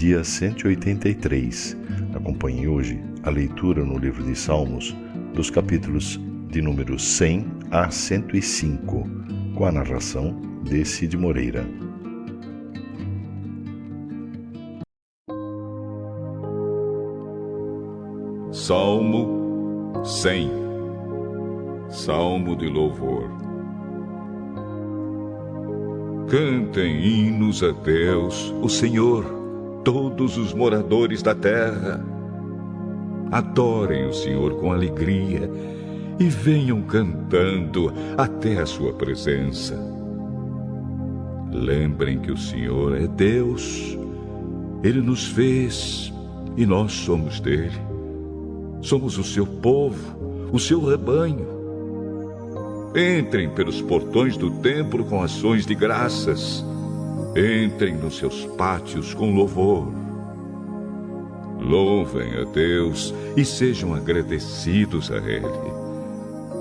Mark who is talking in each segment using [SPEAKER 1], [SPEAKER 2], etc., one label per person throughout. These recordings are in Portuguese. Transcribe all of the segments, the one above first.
[SPEAKER 1] dia 183. Acompanhe hoje a leitura no livro de Salmos, dos capítulos de número 100 a 105, com a narração de Cid Moreira.
[SPEAKER 2] Salmo 100. Salmo de louvor. Cantem hinos a Deus, o Senhor, todos os moradores da terra. Adorem o Senhor com alegria e venham cantando até a sua presença. Lembrem que o Senhor é Deus. Ele nos fez e nós somos dele. Somos o seu povo, o seu rebanho. Entrem pelos portões do templo com ações de graças. Entrem nos seus pátios com louvor. Louvem a Deus e sejam agradecidos a Ele,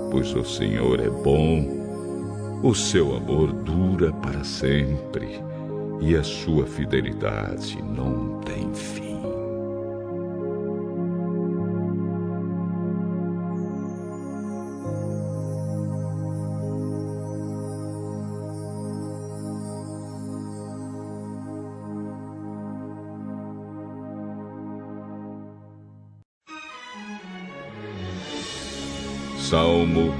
[SPEAKER 2] pois o Senhor é bom, o seu amor dura para sempre e a sua fidelidade não tem fim. Salmo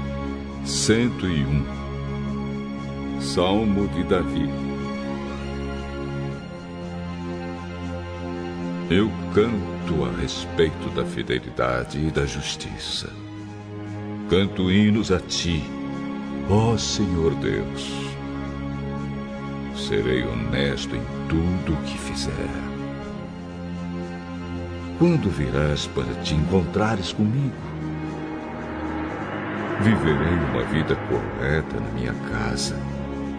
[SPEAKER 2] 101. Salmo de Davi. Eu canto a respeito da fidelidade e da justiça. Canto hinos a ti, ó Senhor Deus. Serei honesto em tudo o que fizer. Quando virás para te encontrares comigo? Viverei uma vida correta na minha casa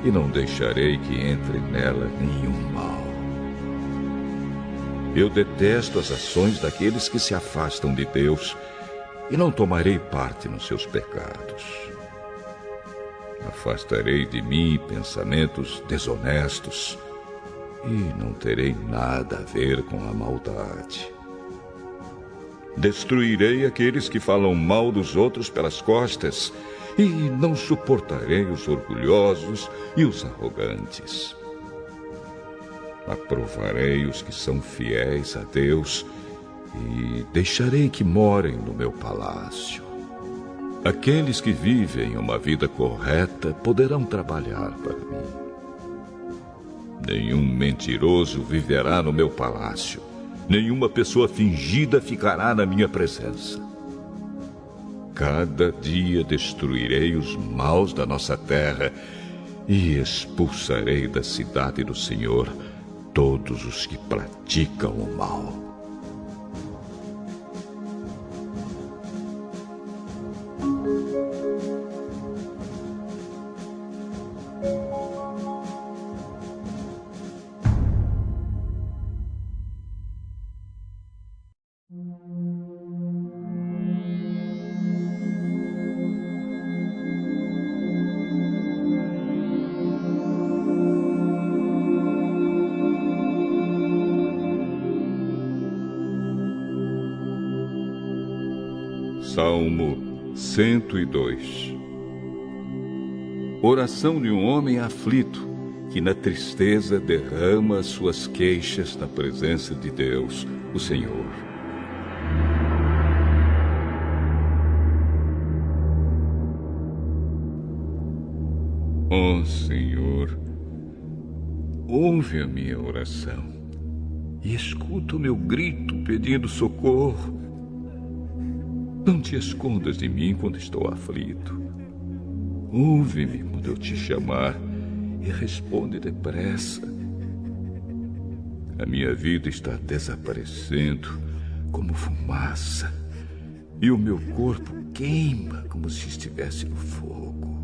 [SPEAKER 2] e não deixarei que entre nela nenhum mal. Eu detesto as ações daqueles que se afastam de Deus e não tomarei parte nos seus pecados. Afastarei de mim pensamentos desonestos e não terei nada a ver com a maldade. Destruirei aqueles que falam mal dos outros pelas costas e não suportarei os orgulhosos e os arrogantes. Aprovarei os que são fiéis a Deus e deixarei que morem no meu palácio. Aqueles que vivem uma vida correta poderão trabalhar para mim. Nenhum mentiroso viverá no meu palácio. Nenhuma pessoa fingida ficará na minha presença. Cada dia destruirei os maus da nossa terra e expulsarei da cidade do Senhor todos os que praticam o mal. Salmo 102. Oração de um homem aflito, que na tristeza derrama as suas queixas na presença de Deus, o Senhor. Ó Senhor, ouve a minha oração e escuta o meu grito pedindo socorro. Não te escondas de mim quando estou aflito. Ouve-me quando eu te chamar e responde depressa. A minha vida está desaparecendo como fumaça e o meu corpo queima como se estivesse no fogo.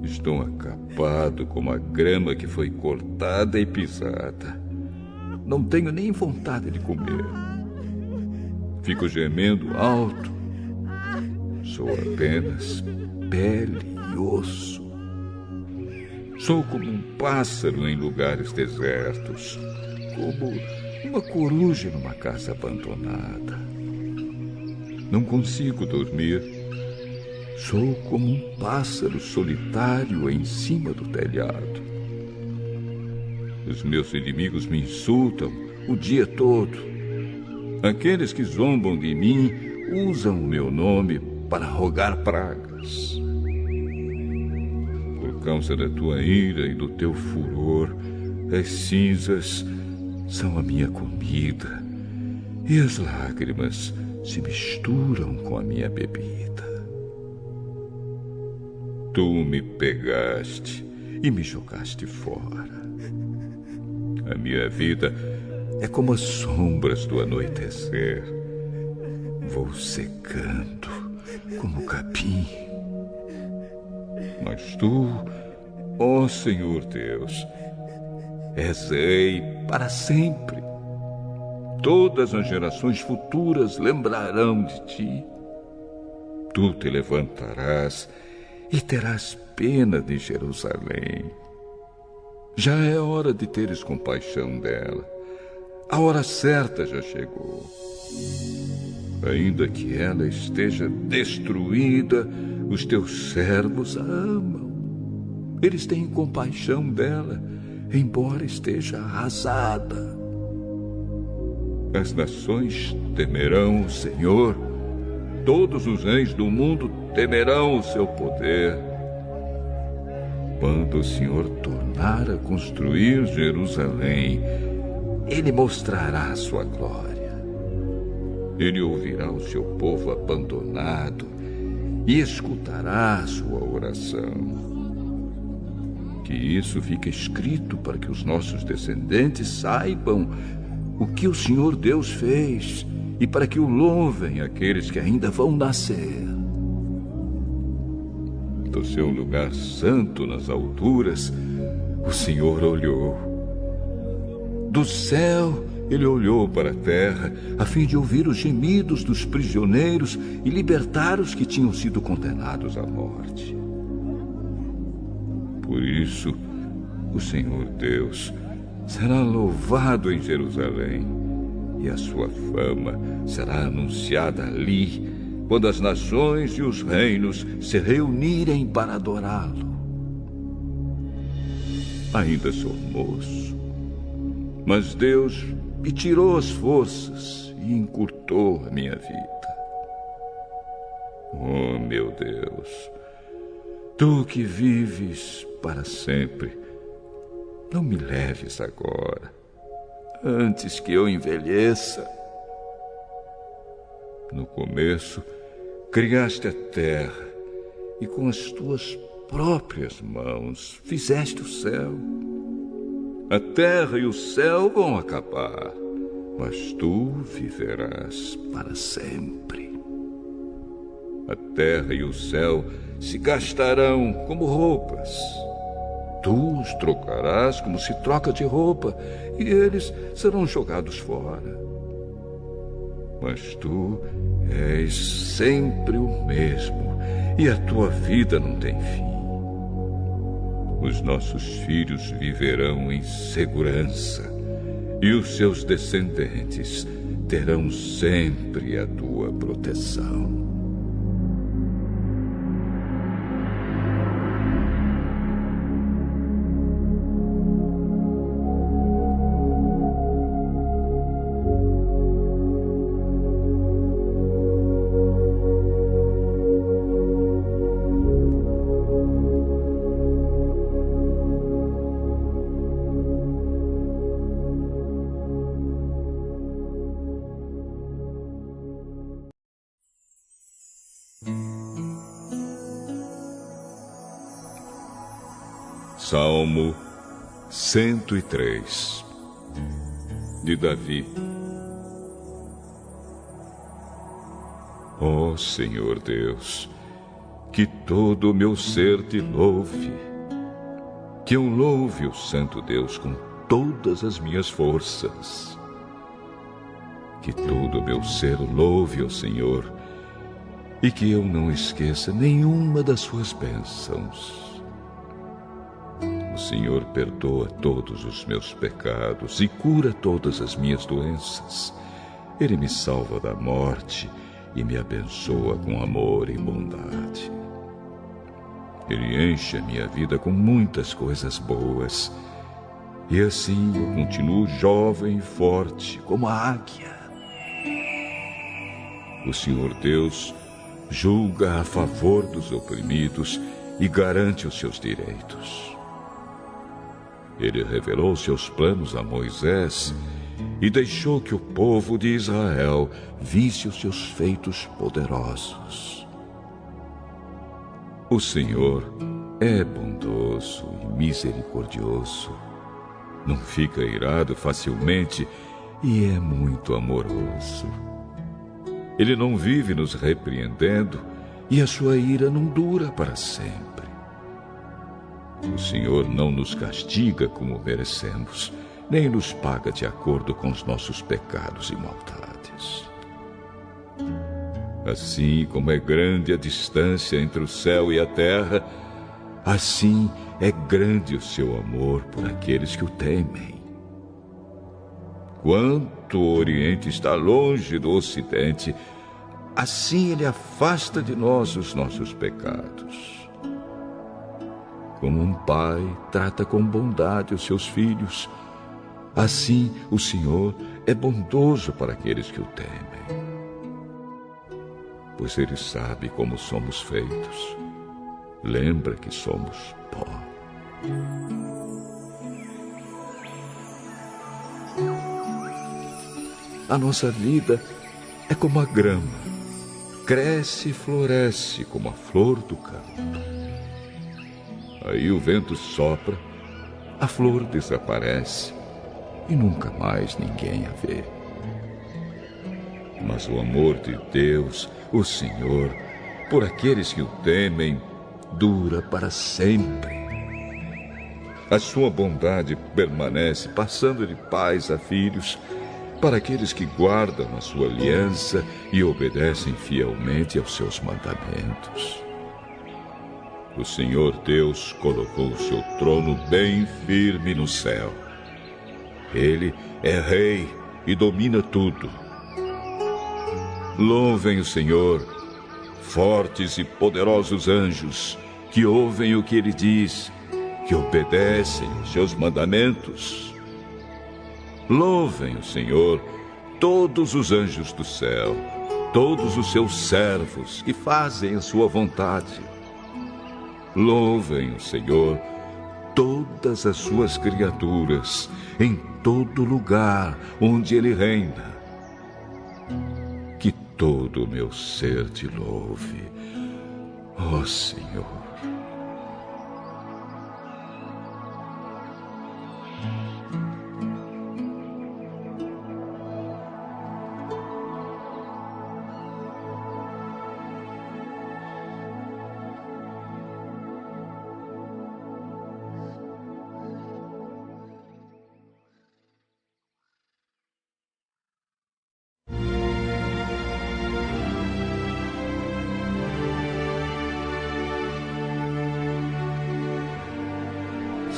[SPEAKER 2] Estou acabado como a grama que foi cortada e pisada. Não tenho nem vontade de comer. Fico gemendo alto. Sou apenas pele e osso. Sou como um pássaro em lugares desertos. como uma coruja numa casa abandonada. Não consigo dormir. Sou como um pássaro solitário em cima do telhado. Os meus inimigos me insultam o dia todo. Aqueles que zombam de mim usam o meu nome para rogar pragas. Por causa da tua ira e do teu furor, as cinzas são a minha comida e as lágrimas se misturam com a minha bebida. Tu me pegaste e me jogaste fora. A minha vida é como as sombras do anoitecer. Vou secando como capim. Mas tu, ó Senhor Deus, és rei para sempre. Todas as gerações futuras lembrarão de ti. Tu te levantarás e terás pena de Jerusalém. Já é hora de teres compaixão dela. A hora certa já chegou. Ainda que ela esteja destruída, os teus servos a amam. Eles têm compaixão dela, embora esteja arrasada. As nações temerão o Senhor. Todos os reis do mundo temerão o seu poder. Quando o Senhor tornar a construir Jerusalém, Ele mostrará a sua glória. Ele ouvirá o seu povo abandonado e escutará a sua oração. Que isso fique escrito para que os nossos descendentes saibam o que o Senhor Deus fez e para que o louvem aqueles que ainda vão nascer. Do seu lugar santo nas alturas, o Senhor olhou. Do céu, Ele olhou para a terra, a fim de ouvir os gemidos dos prisioneiros e libertar os que tinham sido condenados à morte. Por isso, o Senhor Deus será louvado em Jerusalém, e a sua fama será anunciada ali, quando as nações e os reinos se reunirem para adorá-lo. Ainda sou moço, mas Deus me tirou as forças e encurtou a minha vida. Oh, meu Deus, tu que vives para sempre, não me leves agora, antes que eu envelheça. No começo, criaste a terra e com as tuas próprias mãos fizeste o céu. A terra e o céu vão acabar, mas tu viverás para sempre. A terra e o céu se gastarão como roupas. Tu os trocarás como se troca de roupa, e eles serão jogados fora. Mas tu és sempre o mesmo, e a tua vida não tem fim. Os nossos filhos viverão em segurança, e os seus descendentes terão sempre a tua proteção. Salmo 103, de Davi. Ó Senhor Deus, que todo o meu ser te louve, que eu louve o Santo Deus com todas as minhas forças. Que todo o meu ser louve ao Senhor, e que eu não esqueça nenhuma das suas bênçãos. O Senhor perdoa todos os meus pecados e cura todas as minhas doenças. Ele me salva da morte e me abençoa com amor e bondade. Ele enche a minha vida com muitas coisas boas. E assim eu continuo jovem e forte como a águia. O Senhor Deus julga a favor dos oprimidos e garante os seus direitos. Ele revelou seus planos a Moisés e deixou que o povo de Israel visse os seus feitos poderosos. O Senhor é bondoso e misericordioso, não fica irado facilmente e é muito amoroso. Ele não vive nos repreendendo e a sua ira não dura para sempre. O Senhor não nos castiga como merecemos, nem nos paga de acordo com os nossos pecados e maldades. Assim como é grande a distância entre o céu e a terra, assim é grande o seu amor por aqueles que o temem. Quanto o Oriente está longe do Ocidente, assim ele afasta de nós os nossos pecados. Como um pai trata com bondade os seus filhos, assim o Senhor é bondoso para aqueles que o temem. Pois ele sabe como somos feitos. Lembra que somos pó. A nossa vida é como a grama, cresce e floresce como a flor do campo. Aí o vento sopra, a flor desaparece e nunca mais ninguém a vê. Mas o amor de Deus, o Senhor, por aqueles que o temem, dura para sempre. A sua bondade permanece, passando de pais a filhos, para aqueles que guardam a sua aliança e obedecem fielmente aos seus mandamentos. O Senhor Deus colocou o seu trono bem firme no céu. Ele é rei e domina tudo. Louvem o Senhor, fortes e poderosos anjos, que ouvem o que ele diz, que obedecem os seus mandamentos. Louvem o Senhor, todos os anjos do céu, todos os seus servos que fazem a sua vontade. Louvem o Senhor, todas as suas criaturas, em todo lugar onde ele reina. Que todo o meu ser te louve, ó Senhor.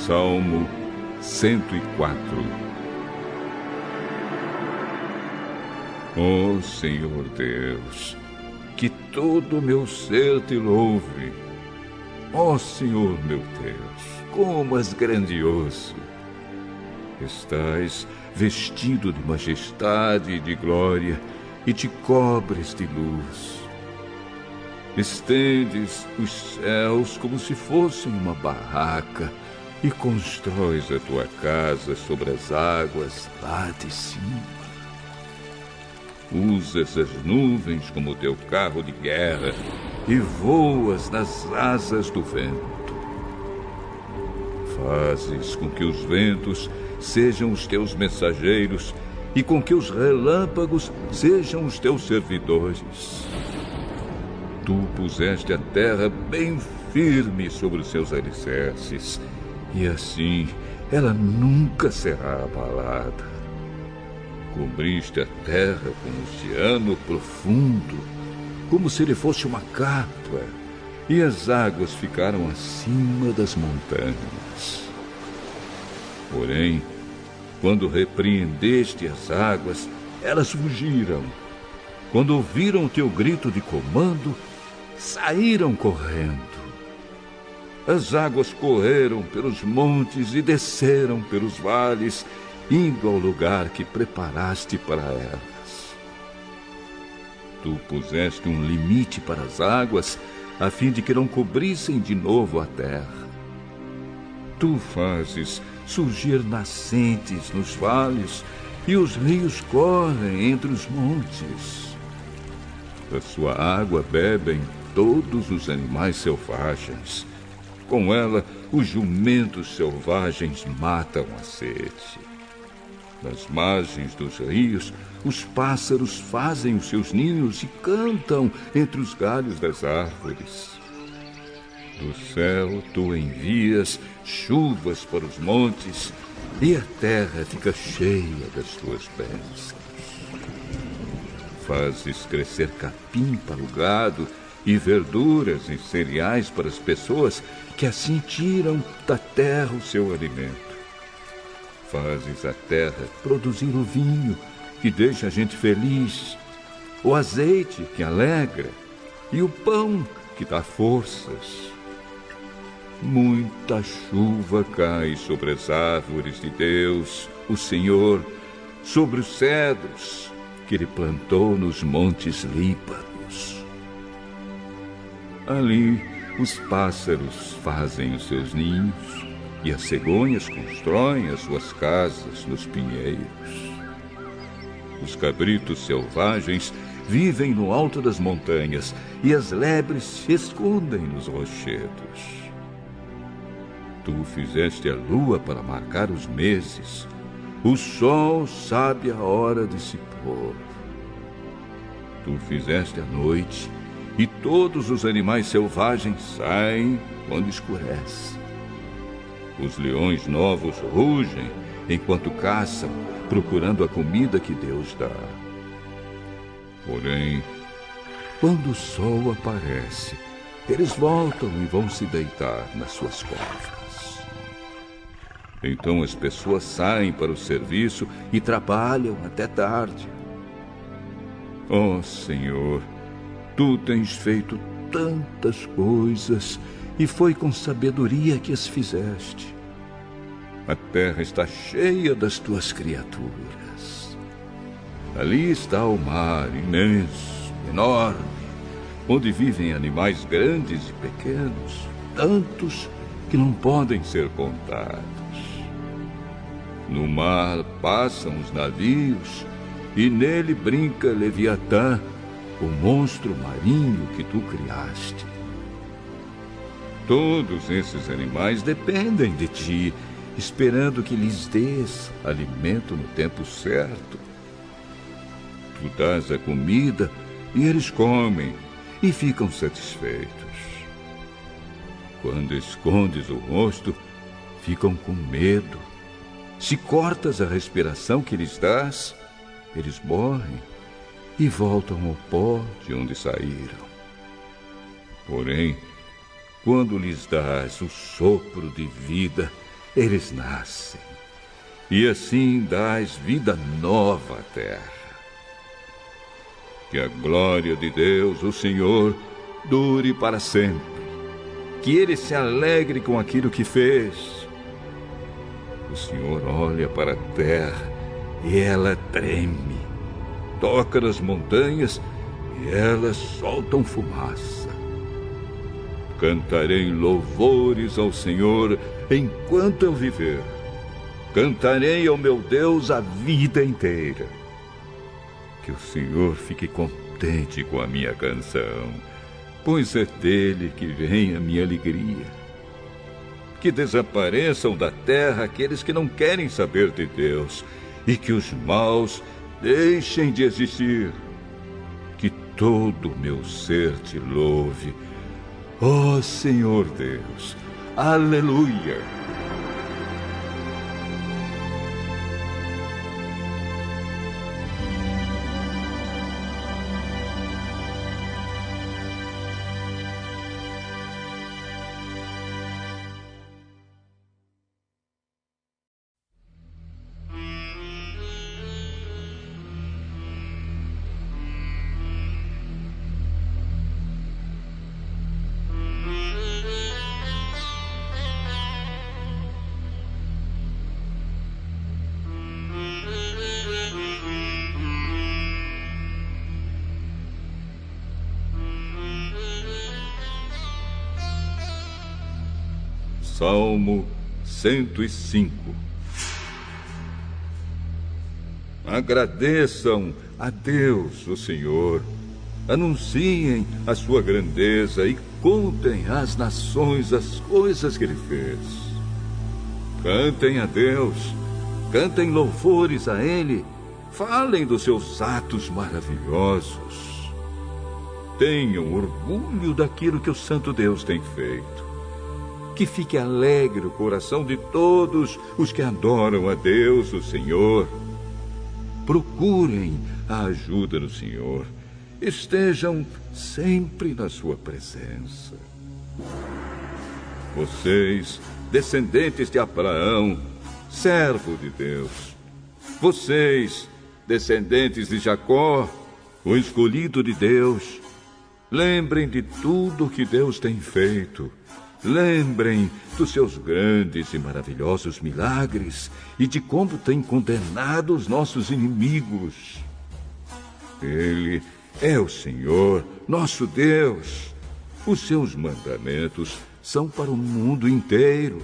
[SPEAKER 2] Salmo 104. Ó Senhor Deus, que todo o meu ser te louve. Ó Senhor meu Deus, como és grandioso! Estás vestido de majestade e de glória, e te cobres de luz. Estendes os céus como se fossem uma barraca, e constróis a tua casa sobre as águas lá de cima. Usas as nuvens como teu carro de guerra e voas nas asas do vento. Fazes com que os ventos sejam os teus mensageiros e com que os relâmpagos sejam os teus servidores. Tu puseste a terra bem firme sobre os seus alicerces, e assim ela nunca será abalada. Cobriste a terra com um oceano profundo, como se ele fosse uma capa, e as águas ficaram acima das montanhas. Porém, quando repreendeste as águas, elas fugiram. Quando ouviram o teu grito de comando, saíram correndo. As águas correram pelos montes e desceram pelos vales, indo ao lugar que preparaste para elas. Tu puseste um limite para as águas, a fim de que não cobrissem de novo a terra. Tu fazes surgir nascentes nos vales, e os rios correm entre os montes. Da sua água bebem todos os animais selvagens. Com ela, os jumentos selvagens matam a sede. Nas margens dos rios, os pássaros fazem os seus ninhos e cantam entre os galhos das árvores. Do céu, tu envias chuvas para os montes, e a terra fica cheia das tuas bênçãos. Fazes crescer capim para o gado e verduras e cereais para as pessoas que assim tiram da terra o seu alimento. Fazes a terra produzir o vinho que deixa a gente feliz, o azeite que alegra e o pão que dá forças. Muita chuva cai sobre as árvores de Deus, o Senhor, sobre os cedros que ele plantou nos montes Líbanos. Ali os pássaros fazem os seus ninhos e as cegonhas constroem as suas casas nos pinheiros. Os cabritos selvagens vivem no alto das montanhas e as lebres se escondem nos rochedos. Tu fizeste a lua para marcar os meses. O sol sabe a hora de se pôr. Tu fizeste a noite, e todos os animais selvagens saem quando escurece. Os leões novos rugem enquanto caçam, procurando a comida que Deus dá. Porém, quando o sol aparece, eles voltam e vão se deitar nas suas covas. Então as pessoas saem para o serviço e trabalham até tarde. Ó Senhor, tu tens feito tantas coisas e foi com sabedoria que as fizeste. A terra está cheia das tuas criaturas. Ali está o mar imenso, enorme, onde vivem animais grandes e pequenos, tantos que não podem ser contados. No mar passam os navios, e nele brinca Leviatã, o monstro marinho que tu criaste. Todos esses animais dependem de ti, esperando que lhes dês alimento no tempo certo. Tu dás a comida e eles comem e ficam satisfeitos. Quando escondes o rosto, ficam com medo. Se cortas a respiração que lhes dás, eles morrem e voltam ao pó de onde saíram. Porém, quando lhes dás o sopro de vida, eles nascem, e assim dás vida nova à terra. Que a glória de Deus, o Senhor, dure para sempre. Que ele se alegre com aquilo que fez. O Senhor olha para a terra e ela treme. Toca nas montanhas e elas soltam fumaça. Cantarei louvores ao Senhor enquanto eu viver. Cantarei ao meu Deus a vida inteira. Que o Senhor fique contente com a minha canção, pois é dele que vem a minha alegria. Que desapareçam da terra aqueles que não querem saber de Deus, e que os maus deixem de existir. Que todo o meu ser te louve, ó Senhor Deus. Aleluia! Salmo 105. Agradeçam a Deus, o Senhor. Anunciem a sua grandeza e contem às nações as coisas que Ele fez. Cantem a Deus, cantem louvores a Ele, falem dos seus atos maravilhosos. Tenham orgulho daquilo que o Santo Deus tem feito. Que fique alegre o coração de todos os que adoram a Deus, o Senhor. Procurem a ajuda do Senhor. Estejam sempre na sua presença. Vocês, descendentes de Abraão, servo de Deus. Vocês, descendentes de Jacó, o escolhido de Deus. Lembrem de tudo que Deus tem feito. Lembrem dos seus grandes e maravilhosos milagres e de como tem condenado os nossos inimigos. Ele é o Senhor, nosso Deus. Os seus mandamentos são para o mundo inteiro.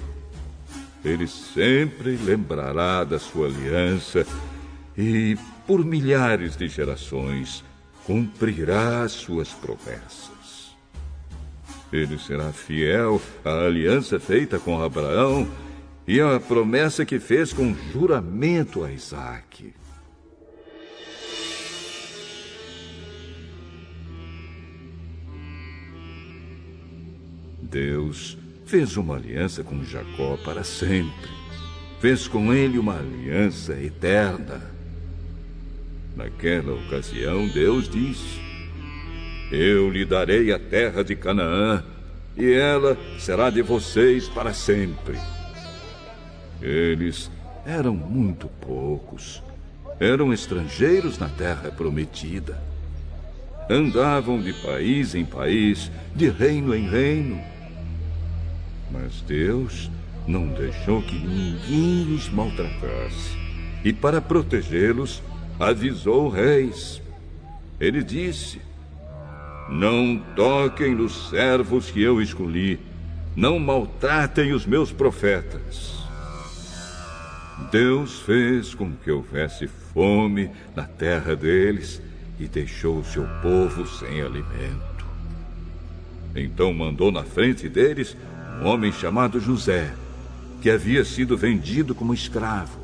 [SPEAKER 2] Ele sempre lembrará da sua aliança e, por milhares de gerações, cumprirá as suas promessas. Ele será fiel à aliança feita com Abraão e à promessa que fez com juramento a Isaque. Deus fez uma aliança com Jacó para sempre. Fez com ele uma aliança eterna. Naquela ocasião, Deus disse: Eu lhe darei a terra de Canaã, e ela será de vocês para sempre. Eles eram muito poucos. Eram estrangeiros na terra prometida. Andavam de país em país, de reino em reino. Mas Deus não deixou que ninguém os maltratasse. E para protegê-los, avisou reis. Ele disse: Não toquem nos servos que eu escolhi. Não maltratem os meus profetas. Deus fez com que houvesse fome na terra deles e deixou o seu povo sem alimento. Então mandou na frente deles um homem chamado José, que havia sido vendido como escravo.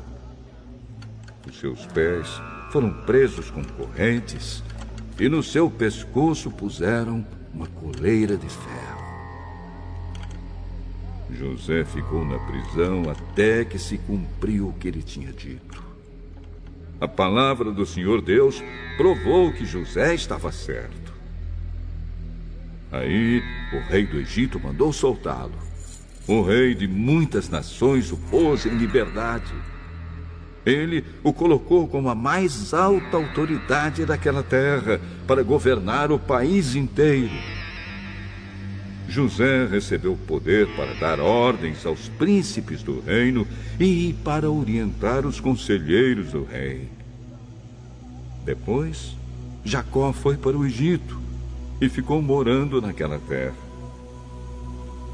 [SPEAKER 2] Os seus pés foram presos com correntes e no seu pescoço puseram uma coleira de ferro. José ficou na prisão até que se cumpriu o que ele tinha dito. A palavra do Senhor Deus provou que José estava certo. Aí o rei do Egito mandou soltá-lo. O rei de muitas nações o pôs em liberdade. Ele o colocou como a mais alta autoridade daquela terra para governar o país inteiro. José recebeu poder para dar ordens aos príncipes do reino e para orientar os conselheiros do rei. Depois, Jacó foi para o Egito e ficou morando naquela terra.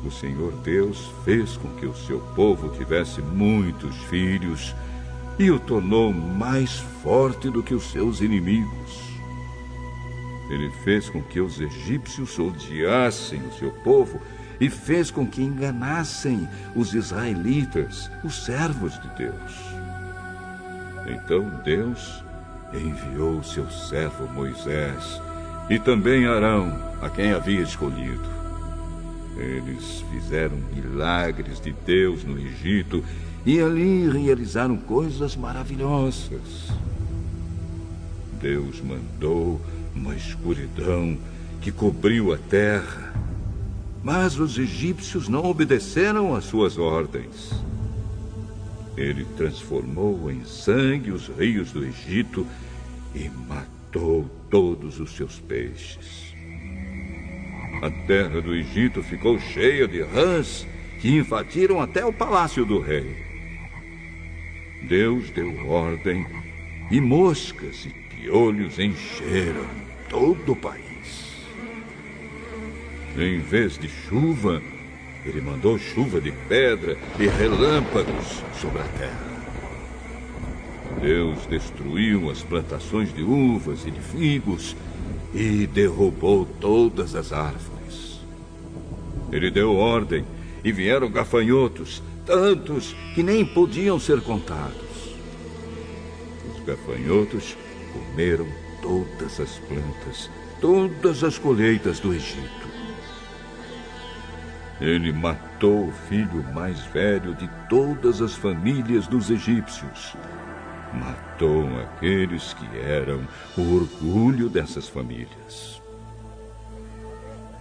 [SPEAKER 2] O Senhor Deus fez com que o seu povo tivesse muitos filhos e o tornou mais forte do que os seus inimigos. Ele fez com que os egípcios odiassem o seu povo e fez com que enganassem os israelitas, os servos de Deus. Então Deus enviou seu servo Moisés e também Arão, a quem havia escolhido. Eles fizeram milagres de Deus no Egito e ali realizaram coisas maravilhosas. Deus mandou uma escuridão que cobriu a terra, mas os egípcios não obedeceram às suas ordens. Ele transformou em sangue os rios do Egito e matou todos os seus peixes. A terra do Egito ficou cheia de rãs que invadiram até o palácio do rei. Deus deu ordem e moscas e piolhos encheram todo o país. Em vez de chuva, Ele mandou chuva de pedra e relâmpagos sobre a terra. Deus destruiu as plantações de uvas e de figos e derrubou todas as árvores. Ele deu ordem e vieram gafanhotos, tantos que nem podiam ser contados. Os gafanhotos comeram todas as plantas, todas as colheitas do Egito. Ele matou o filho mais velho de todas as famílias dos egípcios. Matou aqueles que eram o orgulho dessas famílias.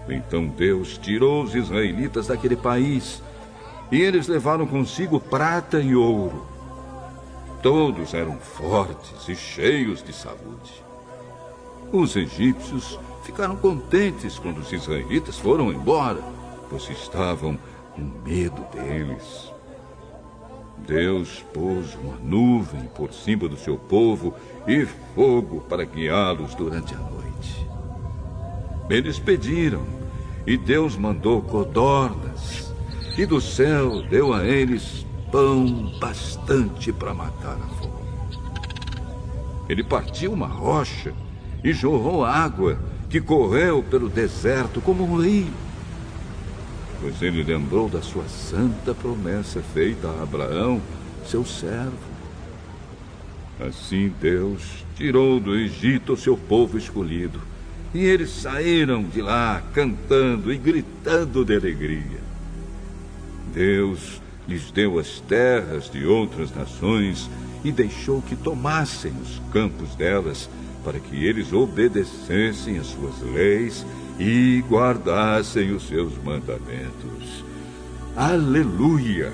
[SPEAKER 2] Então Deus tirou os israelitas daquele país e eles levaram consigo prata e ouro. Todos eram fortes e cheios de saúde. Os egípcios ficaram contentes quando os israelitas foram embora, pois estavam com medo deles. Deus pôs uma nuvem por cima do seu povo e fogo para guiá-los durante a noite. Eles pediram, e Deus mandou codornas, e do céu deu a eles pão bastante para matar a fome. Ele partiu uma rocha e jorrou água que correu pelo deserto como um rio. Pois ele lembrou da sua santa promessa feita a Abraão, seu servo. Assim Deus tirou do Egito o seu povo escolhido, e eles saíram de lá cantando e gritando de alegria. Deus lhes deu as terras de outras nações e deixou que tomassem os campos delas, para que eles obedecessem às suas leis e guardassem os seus mandamentos. Aleluia!